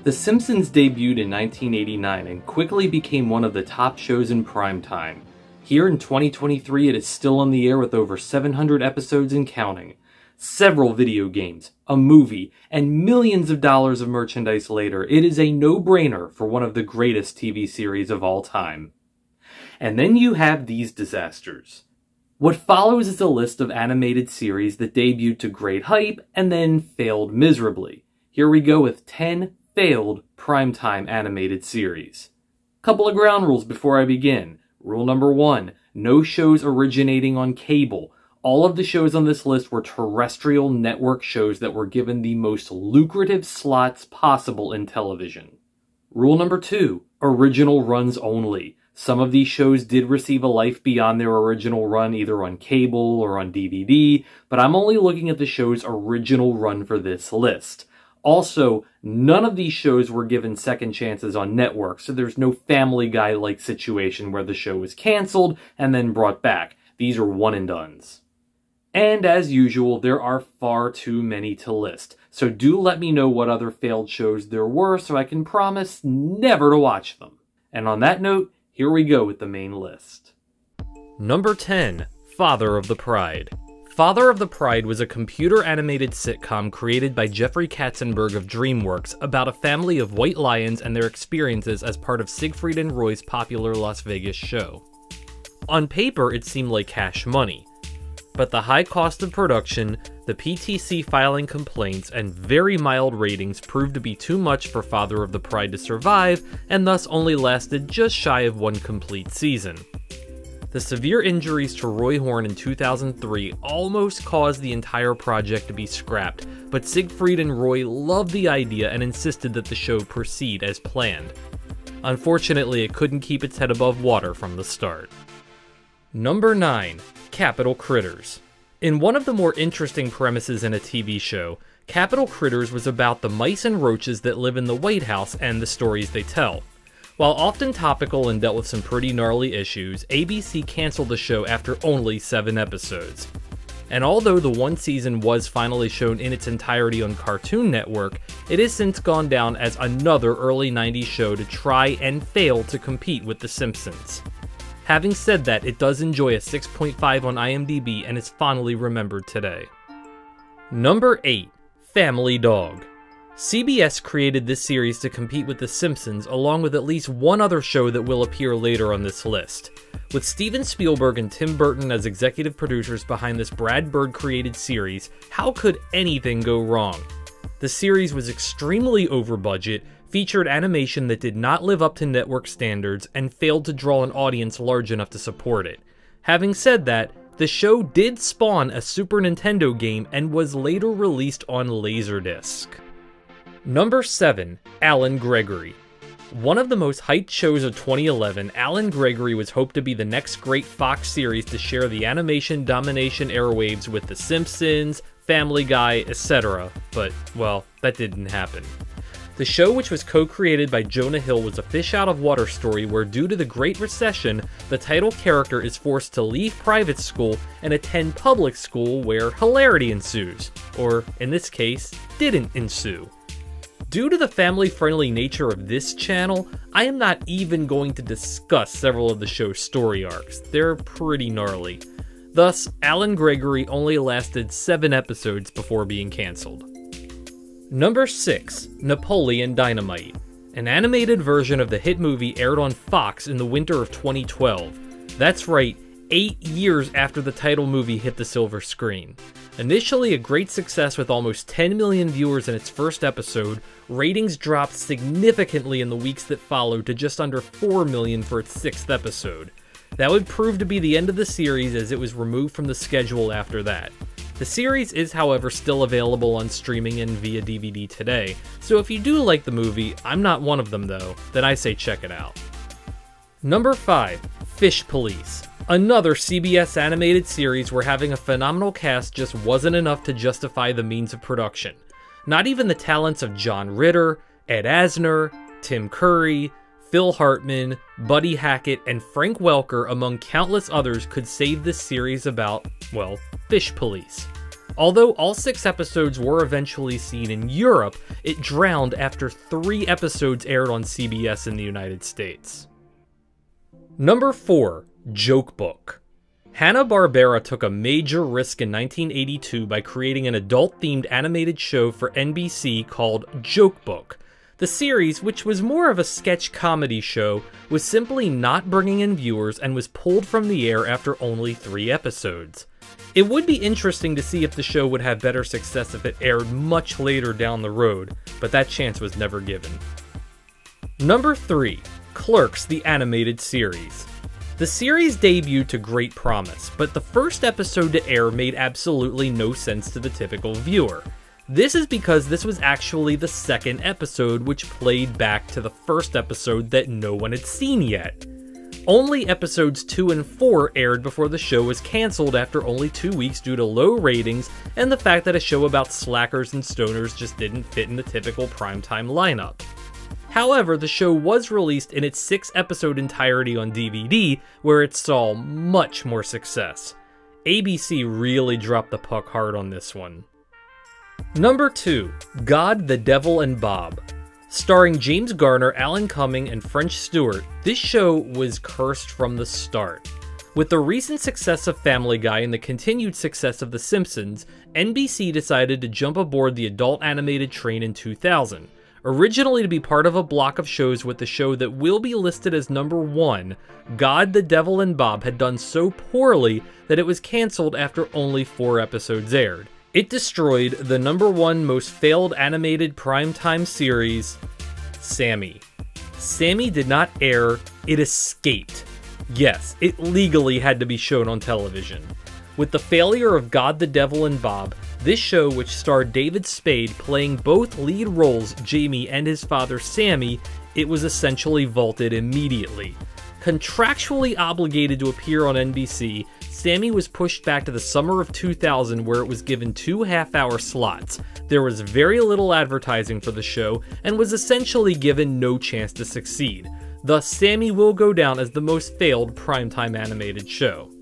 The Simpsons debuted in 1989 and quickly became one of the top shows in primetime. Here in 2023, it is still on the air with over 700 episodes and counting. Several video games, a movie, and millions of dollars of merchandise later, it is a no-brainer for one of the greatest TV series of all time. And then you have these disasters. What follows is a list of animated series that debuted to great hype and then failed miserably. Here we go with 10 failed primetime animated series. Couple of ground rules before I begin. Rule number 1, no shows originating on cable. All of the shows on this list were terrestrial network shows that were given the most lucrative slots possible in television. Rule number 2, original runs only. Some of these shows did receive a life beyond their original run either on cable or on DVD, but I'm only looking at the show's original run for this list. Also, none of these shows were given second chances on networks, so there's no Family Guy-like situation where the show was canceled and then brought back. These are one-and-dones. And as usual, there are far too many to list, so do let me know what other failed shows there were so I can promise never to watch them. And on that note, here we go with the main list. Number 10, Father of the Pride. Father of the Pride was a computer-animated sitcom created by Jeffrey Katzenberg of DreamWorks about a family of white lions and their experiences as part of Siegfried and Roy's popular Las Vegas show. On paper, it seemed like cash money, but the high cost of production, the PTC filing complaints, and very mild ratings proved to be too much for Father of the Pride to survive, and thus only lasted just shy of one complete season. The severe injuries to Roy Horn in 2003 almost caused the entire project to be scrapped, but Siegfried and Roy loved the idea and insisted that the show proceed as planned. Unfortunately, it couldn't keep its head above water from the start. Number 9, Capitol Critters. In one of the more interesting premises in a TV show, Capitol Critters was about the mice and roaches that live in the White House and the stories they tell. While often topical and dealt with some pretty gnarly issues, ABC canceled the show after only 7 episodes. And although the one season was finally shown in its entirety on Cartoon Network, it has since gone down as another early 90s show to try and fail to compete with The Simpsons. Having said that, it does enjoy a 6.5 on IMDb and is fondly remembered today. Number 8, Family Dog. CBS created this series to compete with The Simpsons, along with at least one other show that will appear later on this list. With Steven Spielberg and Tim Burton as executive producers behind this Brad Bird-created series, how could anything go wrong? The series was extremely over budget, featured animation that did not live up to network standards, and failed to draw an audience large enough to support it. Having said that, the show did spawn a Super Nintendo game and was later released on Laserdisc. Number 7, Alan Gregory. One of the most hyped shows of 2011, Alan Gregory was hoped to be the next great Fox series to share the animation domination airwaves with The Simpsons, Family Guy, etc. But, well, that didn't happen. The show, which was co-created by Jonah Hill, was a fish-out-of-water story where, due to the Great Recession, the title character is forced to leave private school and attend public school where hilarity ensues. Or, in this case, didn't ensue. Due to the family-friendly nature of this channel, I am not even going to discuss several of the show's story arcs. They're pretty gnarly. Thus, Alan Gregory only lasted 7 episodes before being cancelled. Number 6, Napoleon Dynamite. An animated version of the hit movie aired on Fox in the winter of 2012. That's right, 8 years after the title movie hit the silver screen. Initially a great success with almost 10 million viewers in its first episode, ratings dropped significantly in the weeks that followed to just under 4 million for its 6th episode. That would prove to be the end of the series as it was removed from the schedule after that. The series is, however, still available on streaming and via DVD today, so if you do like the movie, I'm not one of them though, then I say check it out. Number 5, Fish Police. Another CBS animated series where having a phenomenal cast just wasn't enough to justify the means of production. Not even the talents of John Ritter, Ed Asner, Tim Curry, Phil Hartman, Buddy Hackett, and Frank Welker, among countless others, could save this series about, well, Fish Police. Although all 6 episodes were eventually seen in Europe, it drowned after 3 episodes aired on CBS in the United States. Number 4. Joke Book. Hanna-Barbera took a major risk in 1982 by creating an adult-themed animated show for NBC called Joke Book. The series, which was more of a sketch comedy show, was simply not bringing in viewers and was pulled from the air after only 3 episodes. It would be interesting to see if the show would have better success if it aired much later down the road, but that chance was never given. Number 3. Clerks, the animated series. The series debuted to great promise, but the first episode to air made absolutely no sense to the typical viewer. This is because this was actually the second episode, which played back to the first episode that no one had seen yet. Only episodes 2 and 4 aired before the show was cancelled after only 2 weeks due to low ratings and the fact that a show about slackers and stoners just didn't fit in the typical primetime lineup. However, the show was released in its 6-episode entirety on DVD, where it saw much more success. ABC really dropped the puck hard on this one. Number 2. God, the Devil, and Bob. Starring James Garner, Alan Cumming, and French Stewart, this show was cursed from the start. With the recent success of Family Guy and the continued success of The Simpsons, NBC decided to jump aboard the adult animated train in 2000. Originally to be part of a block of shows with the show that will be listed as number 1, God, the Devil, and Bob had done so poorly that it was cancelled after only 4 episodes aired. It destroyed the number 1 most failed animated primetime series, Sammy. Sammy did not air, it escaped. Yes, it legally had to be shown on television. With the failure of God, the Devil, and Bob, this show, which starred David Spade playing both lead roles, Jamie and his father Sammy, it was essentially vaulted immediately. Contractually obligated to appear on NBC, Sammy was pushed back to the summer of 2000 where it was given 2 half-hour slots. There was very little advertising for the show and was essentially given no chance to succeed. Thus, Sammy will go down as the most failed primetime animated show.